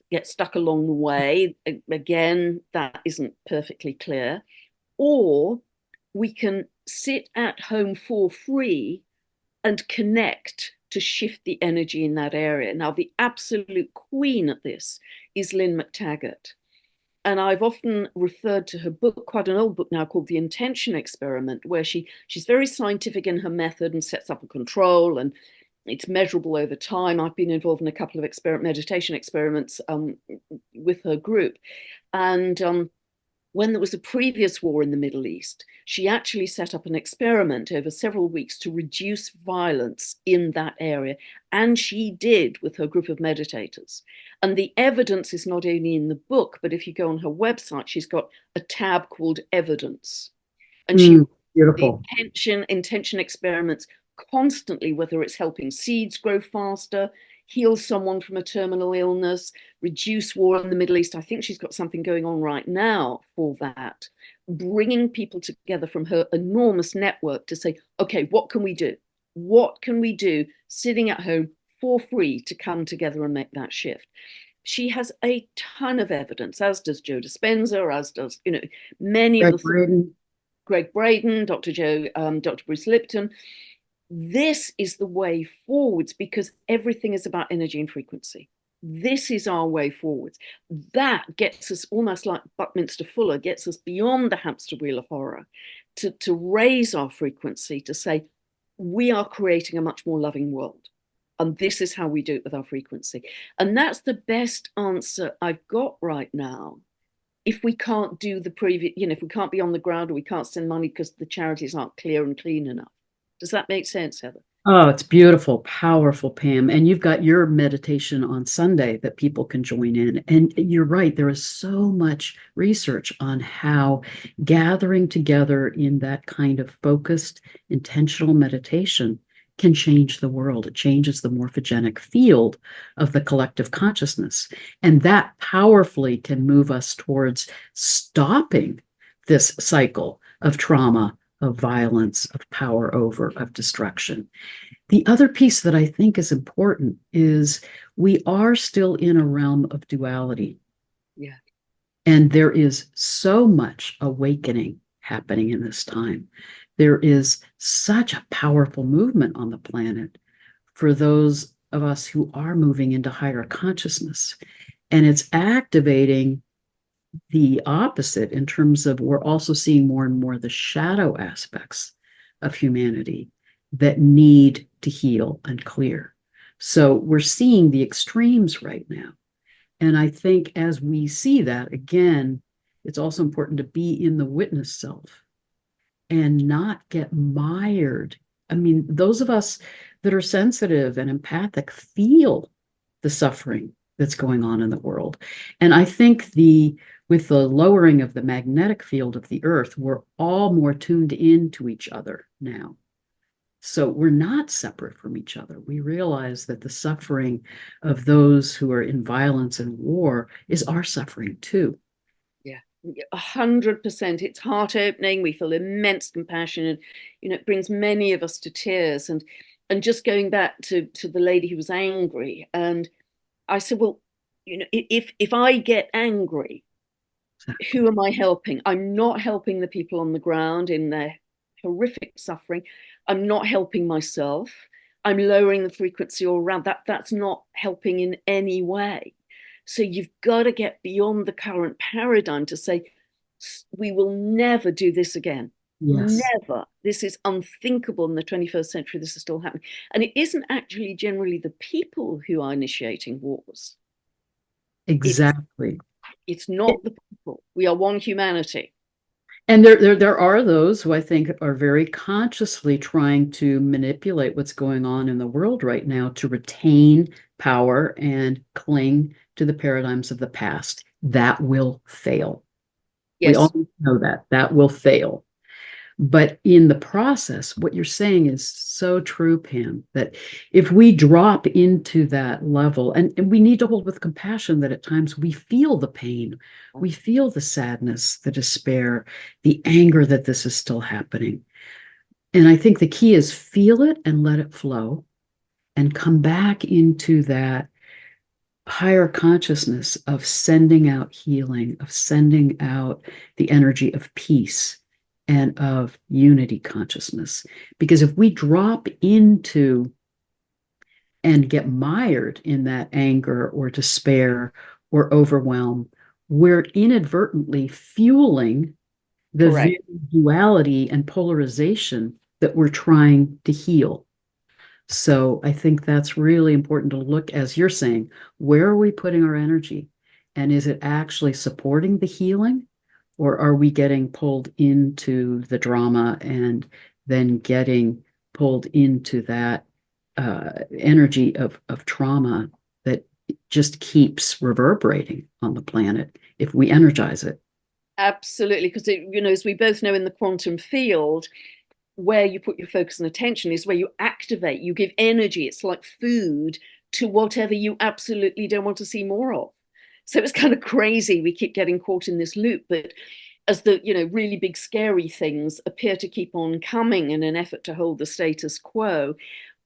get stuck along the way. Again, that isn't perfectly clear. Or we can sit at home for free and connect to shift the energy in that area. Now, the absolute queen at this is Lynn McTaggart. And I've often referred to her book, quite an old book now, called The Intention Experiment, where she's very scientific in her method and sets up a control, and it's measurable over time. I've been involved in a couple of meditation experiments with her group. And when there was a previous war in the Middle East, she actually set up an experiment over several weeks to reduce violence in that area. And she did, with her group of meditators. And the evidence is not only in the book, but if you go on her website, she's got a tab called Evidence. And she the Beautiful. intention experiments constantly, whether it's helping seeds grow faster, heal someone from a terminal illness, reduce war in the Middle East. I think she's got something going on right now for that, bringing people together from her enormous network to say, okay, what can we do? What can we do sitting at home for free to come together and make that shift? She has a ton of evidence, as does Joe Dispenza, as does, many of Greg the Braden. Greg Braden, Dr. Bruce Lipton. This is the way forwards because everything is about energy and frequency. This is our way forwards. That gets us almost like Buckminster Fuller, gets us beyond the hamster wheel of horror to raise our frequency, to say, we are creating a much more loving world. And this is how we do it with our frequency. And that's the best answer I've got right now. If we can't do the previous, if we can't be on the ground or we can't send money because the charities aren't clear and clean enough. Does that make sense, Heather? Oh, it's beautiful, powerful, Pam. And you've got your meditation on Sunday that people can join in. And you're right, there is so much research on how gathering together in that kind of focused, intentional meditation can change the world. It changes the morphogenic field of the collective consciousness. And that powerfully can move us towards stopping this cycle of trauma, of violence, of power over, of destruction. The other piece that I think is important is we are still in a realm of duality. Yeah. And there is so much awakening happening in this time. There is such a powerful movement on the planet for those of us who are moving into higher consciousness. And it's activating the opposite in terms of we're also seeing more and more the shadow aspects of humanity that need to heal and clear. So we're seeing the extremes right now. And I think as we see that, again, it's also important to be in the witness self and not get mired. I mean, those of us that are sensitive and empathic feel the suffering that's going on in the world. And I think with the lowering of the magnetic field of the earth, we're all more tuned into each other now. So we're not separate from each other. We realize that the suffering of those who are in violence and war is our suffering too. Yeah, 100%. It's heart opening. We feel immense compassion, and it brings many of us to tears. And just going back to the lady who was angry, and I said, well, if I get angry, who am I helping? I'm not helping the people on the ground in their horrific suffering. I'm not helping myself. I'm lowering the frequency all around. That's not helping in any way. So you've got to get beyond the current paradigm to say, we will never do this again. Yes, Never. This is unthinkable in the 21st century. This is still happening. And it isn't actually generally the people who are initiating wars. It's exactly. it's not the people. We are one humanity. And there are those who I think are very consciously trying to manipulate what's going on in the world right now to retain power and cling to the paradigms of the past. That will fail. We Yes, all know that. That will fail. But in the process, what you're saying is so true, Pam, that if we drop into that level, and we need to hold with compassion that at times we feel the pain, we feel the sadness, the despair, the anger that this is still happening. And I think the key is feel it and let it flow and come back into that higher consciousness of sending out healing, of sending out the energy of peace and of unity consciousness. Because if we drop into and get mired in that anger or despair or overwhelm, we're inadvertently fueling the correct. very duality and polarization that we're trying to heal. So I think that's really important to look, as you're saying, where are we putting our energy? And is it actually supporting the healing? Or are we getting pulled into the drama and then getting pulled into that energy of trauma that just keeps reverberating on the planet if we energize it? Absolutely. Because, as we both know in the quantum field, where you put your focus and attention is where you activate, you give energy. It's like food to whatever you absolutely don't want to see more of. So it's kind of crazy. We keep getting caught in this loop, but as the really big scary things appear to keep on coming in an effort to hold the status quo,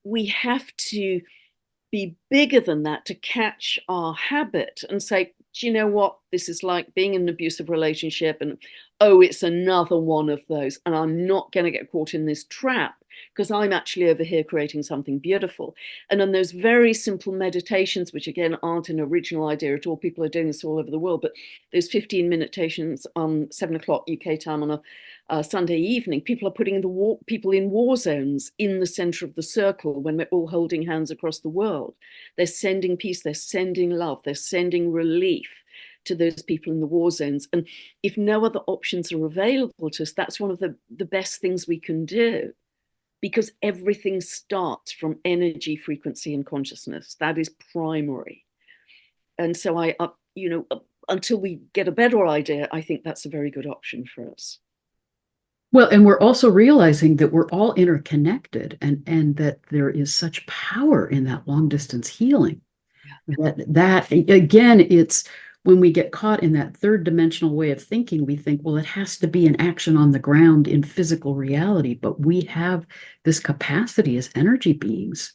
we have to be bigger than that to catch our habit and say, do you know what? This is like being in an abusive relationship, and oh, it's another one of those. And I'm not going to get caught in this trap because I'm actually over here creating something beautiful. And on those very simple meditations, which again aren't an original idea at all, people are doing this all over the world, but those 15 meditations on 7 o'clock UK time on a Sunday evening, people are putting people in war zones in the center of the circle when we're all holding hands across the world. They're sending peace, they're sending love, they're sending relief to those people in the war zones. And if no other options are available to us, that's one of the best things we can do, because everything starts from energy, frequency, and consciousness. That is primary. And so until we get a better idea, I think that's a very good option for us. Well, and we're also realizing that we're all interconnected, and that there is such power in that long distance healing. Yeah. That again, it's when we get caught in that third dimensional way of thinking, we think, well, it has to be an action on the ground in physical reality, but we have this capacity as energy beings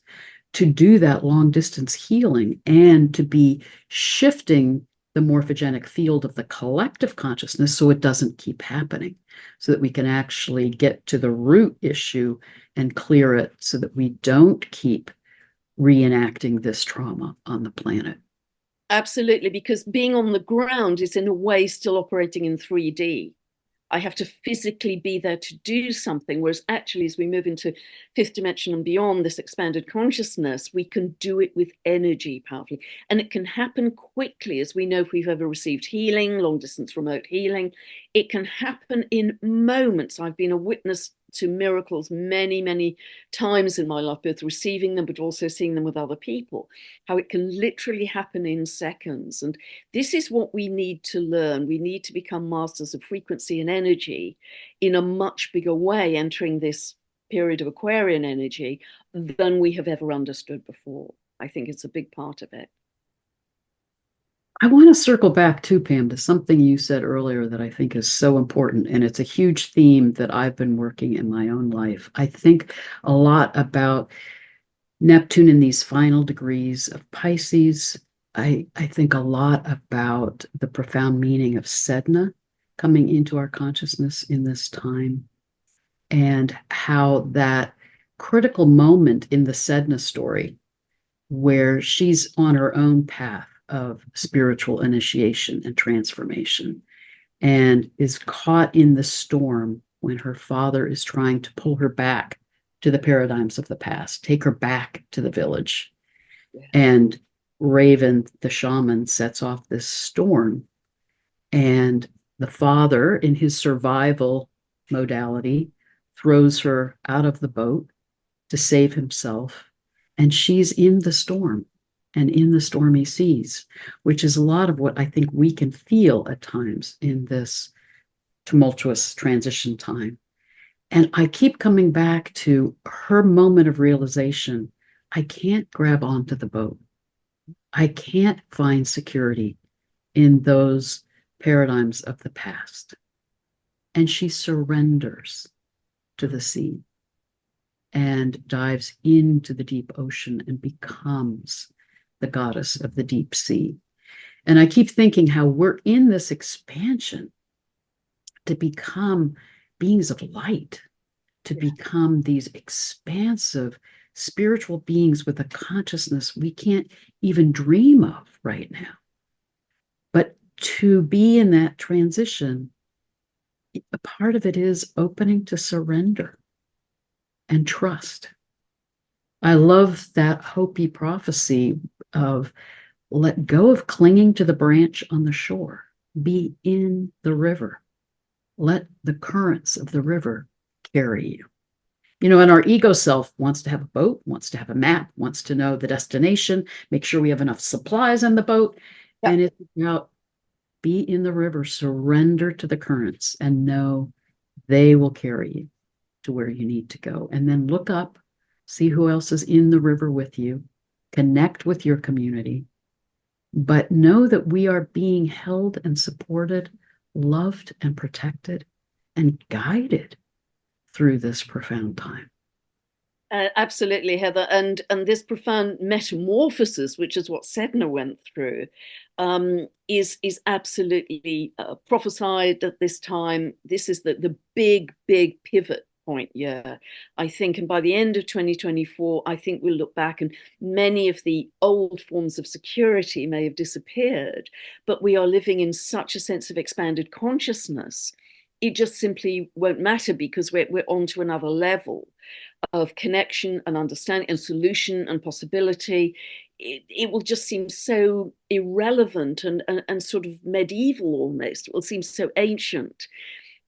to do that long distance healing and to be shifting the morphogenic field of the collective consciousness so it doesn't keep happening, so that we can actually get to the root issue and clear it so that we don't keep reenacting this trauma on the planet. Absolutely, because being on the ground is in a way still operating in 3D. I have to physically be there to do something. Whereas actually, as we move into fifth dimension and beyond, this expanded consciousness, we can do it with energy powerfully. And it can happen quickly, as we know if we've ever received healing, long distance remote healing. It can happen in moments. I've been a witness to miracles many, many times in my life, both receiving them, but also seeing them with other people, how it can literally happen in seconds. And this is what we need to learn. We need to become masters of frequency and energy in a much bigger way, entering this period of Aquarian energy than we have ever understood before. I think it's a big part of it. I want to circle back too, Pam, to something you said earlier that I think is so important. And it's a huge theme that I've been working in my own life. I think a lot about Neptune in these final degrees of Pisces. I think a lot about the profound meaning of Sedna coming into our consciousness in this time, and how that critical moment in the Sedna story, where she's on her own path of spiritual initiation and transformation, and is caught in the storm when her father is trying to pull her back to the paradigms of the past, take her back to the village. Yeah. And Raven, the shaman, sets off this storm, and the father, in his survival modality, throws her out of the boat to save himself. And she's in the storm and in the stormy seas, which is a lot of what I think we can feel at times in this tumultuous transition time. And I keep coming back to her moment of realization. I can't grab onto the boat. I can't find security in those paradigms of the past. And she surrenders to the sea and dives into the deep ocean and becomes the goddess of the deep sea. And I keep thinking how we're in this expansion to become beings of light, to become these expansive spiritual beings with a consciousness we can't even dream of right now. But to be in that transition, a part of it is opening to surrender and trust. I love that Hopi prophecy of let go of clinging to the branch on the shore, be in the river, let the currents of the river carry you. And our ego self wants to have a boat, wants to have a map, wants to know the destination, make sure we have enough supplies on the boat. Yeah. And it's about be in the river, surrender to the currents, and know they will carry you to where you need to go. And then look up, see who else is in the river with you, connect with your community, but know that we are being held and supported, loved and protected, and guided through this profound time. Absolutely, Heather, and this profound metamorphosis, which is what Sedna went through, is absolutely prophesied at this time. This is the big pivot point, yeah, I think. And by the end of 2024, I think we'll look back and many of the old forms of security may have disappeared, but we are living in such a sense of expanded consciousness. It just simply won't matter because we're on to another level of connection and understanding and solution and possibility. It will just seem so irrelevant and sort of medieval almost. It will seem so ancient.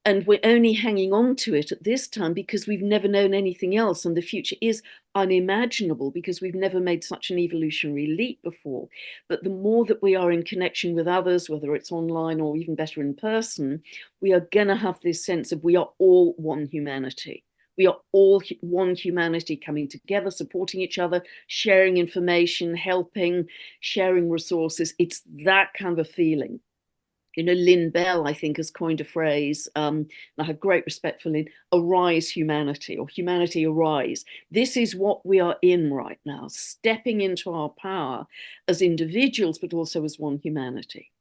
And we're only hanging on to it at this time because we've never known anything else. And the future is unimaginable because we've never made such an evolutionary leap before. But the more that we are in connection with others, whether it's online or even better in person, we are going to have this sense of we are all one humanity. We are all one humanity coming together, supporting each other, sharing information, helping, sharing resources. It's that kind of feeling. You know, Lynn Bell, I think, has coined a phrase, and I have great respect for Lynn, arise humanity, or humanity arise. This is what we are in right now, stepping into our power as individuals, but also as one humanity.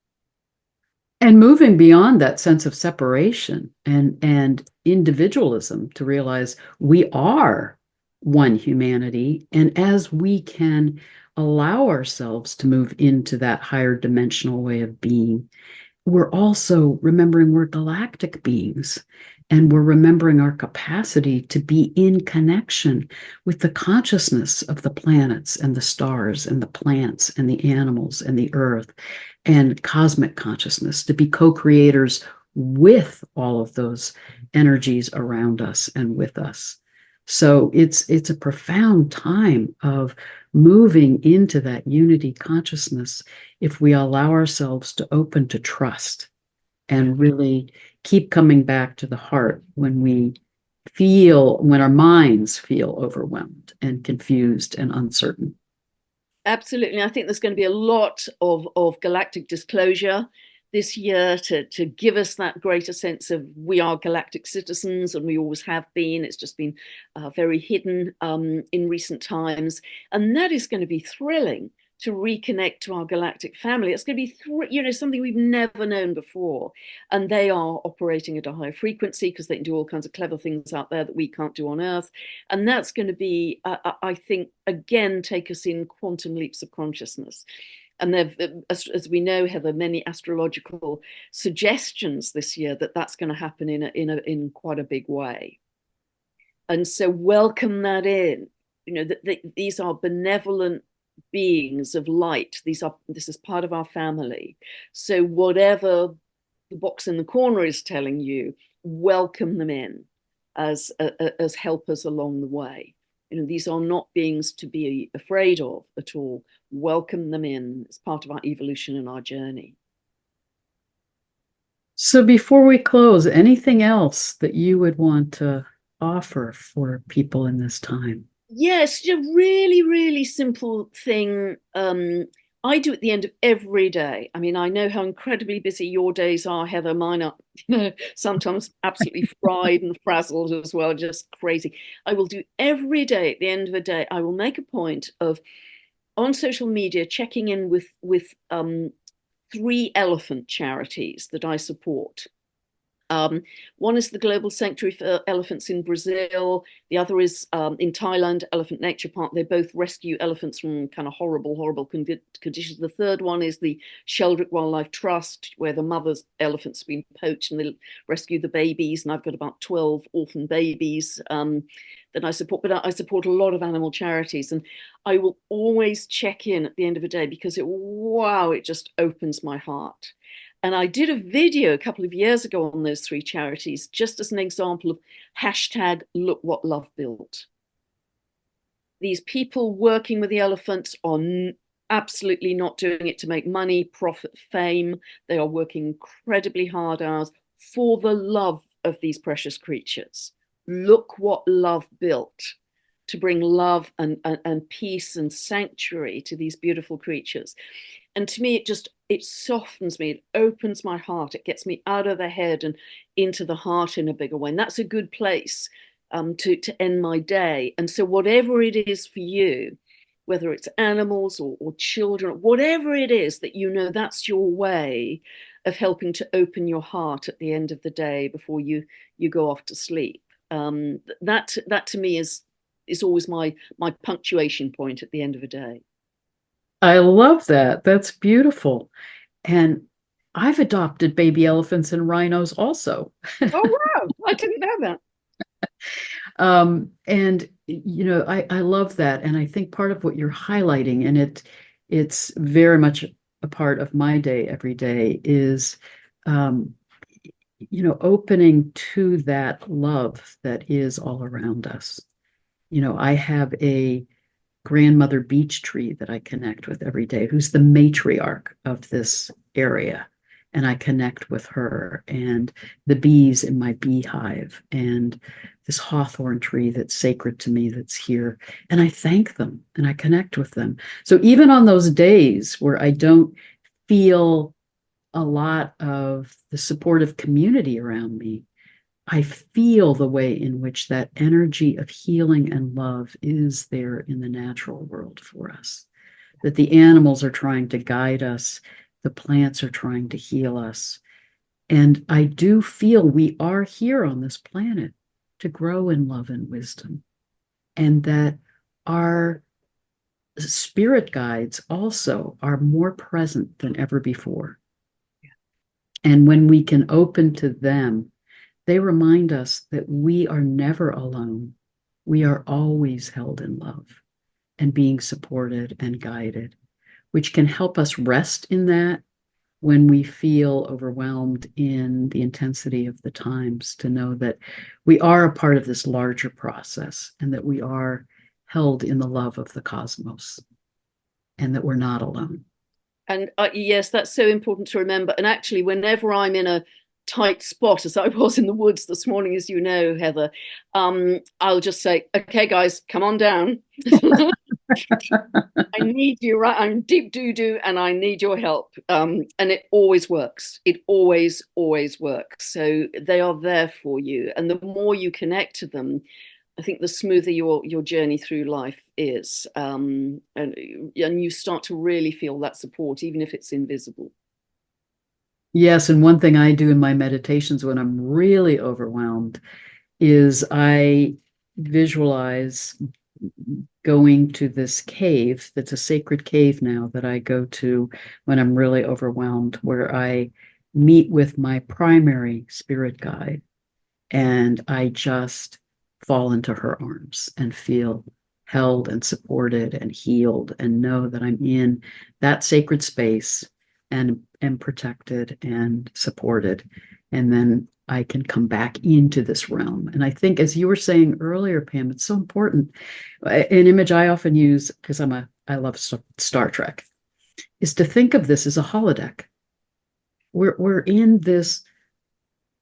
And moving beyond that sense of separation and individualism to realize we are one humanity. And as we can allow ourselves to move into that higher dimensional way of being, we're also remembering we're galactic beings, and we're remembering our capacity to be in connection with the consciousness of the planets and the stars and the plants and the animals and the earth and cosmic consciousness, to be co-creators with all of those energies around us and with us. So it's a profound time of moving into that unity consciousness if we allow ourselves to open to trust and really keep coming back to the heart when our minds feel overwhelmed and confused and uncertain. Absolutely. I think there's going to be a lot of galactic disclosure this year to give us that greater sense of we are galactic citizens, and we always have been. It's just been very hidden in recent times. And that is going to be thrilling to reconnect to our galactic family. It's going to be, something we've never known before. And they are operating at a high frequency because they can do all kinds of clever things out there that we can't do on Earth. And that's going to be, I think, again, take us in quantum leaps of consciousness. And as we know, Heather, many astrological suggestions this year that that's going to happen in quite a big way. And so welcome that in. These are benevolent beings of light. This is part of our family. So whatever the box in the corner is telling you, welcome them in as helpers along the way. These are not beings to be afraid of at all. Welcome them in. It's part of our evolution and our journey. So before we close, anything else that you would want to offer for people in this time? Yes, a really, really simple thing I do at the end of every day. I mean, I know how incredibly busy your days are, Heather. Mine are, sometimes absolutely fried and frazzled as well, just crazy. I will do every day at the end of a day. I will make a point of on social media checking in with 3 elephant charities that I support. One is the Global Sanctuary for Elephants in Brazil. The other is in Thailand, Elephant Nature Park. They both rescue elephants from kind of horrible conditions. The third one is the Sheldrick Wildlife Trust, where the mother's elephants have been poached and they rescue the babies. And I've got about 12 orphan babies that I support. But I support a lot of animal charities. And I will always check in at the end of the day because it just opens my heart. And I did a video a couple of years ago on those 3 charities, just as an example of hashtag look what love built. These people working with the elephants are absolutely not doing it to make money, profit, fame. They are working incredibly hard hours for the love of these precious creatures. Look what love built. to bring love and peace and sanctuary to these beautiful creatures. And to me, it softens me, it opens my heart, it gets me out of the head and into the heart in a bigger way. And that's a good place to end my day. And so whatever it is for you, whether it's animals or children, whatever it is that you know, that's your way of helping to open your heart at the end of the day before you go off to sleep. That to me is always my punctuation point at the end of a day. I love that. That's beautiful. And I've adopted baby elephants and rhinos also. Oh wow, I didn't know that. And I love that. And I think part of what you're highlighting, and it's very much a part of my day every day, is um, opening to that love that is all around us. I have a grandmother beech tree that I connect with every day, who's the matriarch of this area. And I connect with her and the bees in my beehive and this hawthorn tree that's sacred to me that's here. And I thank them and I connect with them. So even on those days where I don't feel a lot of the supportive community around me, I feel the way in which that energy of healing and love is there in the natural world for us. That the animals are trying to guide us, the plants are trying to heal us. And I do feel we are here on this planet to grow in love and wisdom, and that our spirit guides also are more present than ever before. And when we can open to them, they remind us that we are never alone. We are always held in love and being supported and guided, which can help us rest in that when we feel overwhelmed in the intensity of the times, to know that we are a part of this larger process and that we are held in the love of the cosmos and that we're not alone. And yes, that's so important to remember. And actually, whenever I'm in a tight spot, as I was in the woods this morning, as you know, Heather, I'll just say, "Okay, guys, come on down. I need you, right? I'm deep doo doo, and I need your help." And it always works. It always works. So they are there for you, and the more you connect to them, I think the smoother your journey through life is, and you start to really feel that support, even if it's invisible. Yes, and one thing I do in my meditations when I'm really overwhelmed is I visualize going to this cave that's a sacred cave now that I go to when I'm really overwhelmed, where I meet with my primary spirit guide and I just fall into her arms and feel held and supported and healed and know that I'm in that sacred space and am protected and supported. And then I can come back into this realm. And I think, as you were saying earlier, Pam, it's so important. An image I often use, because I love Star Trek, is to think of this as a holodeck. We're in this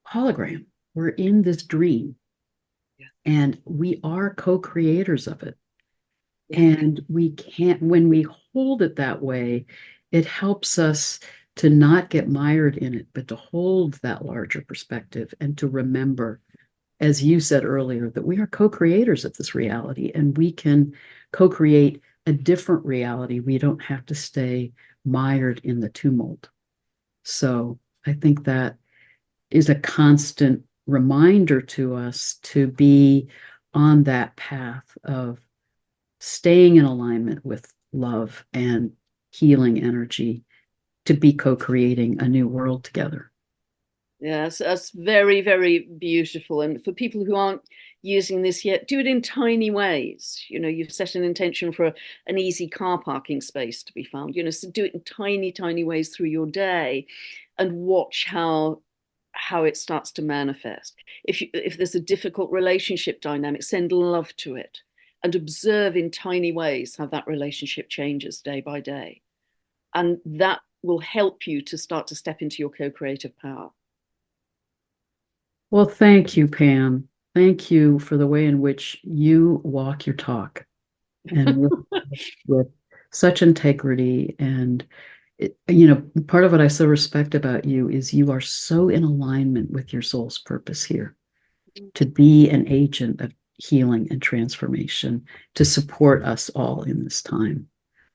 hologram. We're in this dream, Yeah. and we are co-creators of it. Yeah. And we can't, when we hold it that way, it helps us to not get mired in it, but to hold that larger perspective and to remember, as you said earlier, that we are co-creators of this reality and we can co-create a different reality. We don't have to stay mired in the tumult. So I think that is a constant reminder to us to be on that path of staying in alignment with love and healing energy, to be co-creating a new world together. Yes, that's very, very beautiful. And for people who aren't using this yet, do it in tiny ways. You know, you've set an intention for an easy car parking space to be found. You know, so do it in tiny, tiny ways through your day, and watch how it starts to manifest. If there's a difficult relationship dynamic, send love to it, and observe in tiny ways how that relationship changes day by day, and that will help you to start to step into your co-creative power. Well, thank you, Pam. Thank you for the way in which you walk your talk and with such integrity. And, part of what I so respect about you is you are so in alignment with your soul's purpose here to be an agent of healing and transformation to support us all in this time.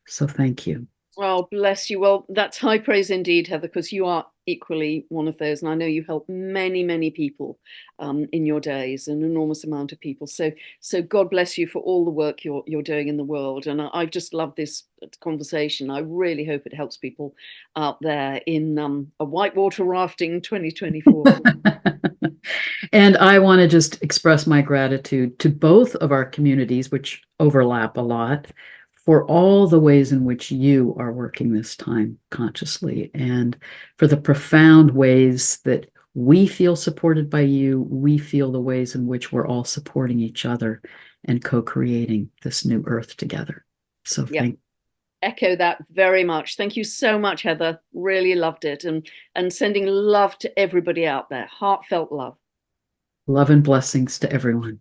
So thank you. Oh, bless you. Well, that's high praise indeed, Heather, because you are equally one of those. And I know you help many, many people in your days, an enormous amount of people. So God bless you for all the work you're doing in the world. And I just love this conversation. I really hope it helps people out there in a whitewater rafting 2024. And I want to just express my gratitude to both of our communities, which overlap a lot, for all the ways in which you are working this time consciously and for the profound ways that we feel supported by you. We feel the ways in which we're all supporting each other and co-creating this new earth together. So Yeah, thank echo that very much. Thank you so much, Heather. Really loved it. And sending love to everybody out there. Heartfelt love. love and blessings to everyone.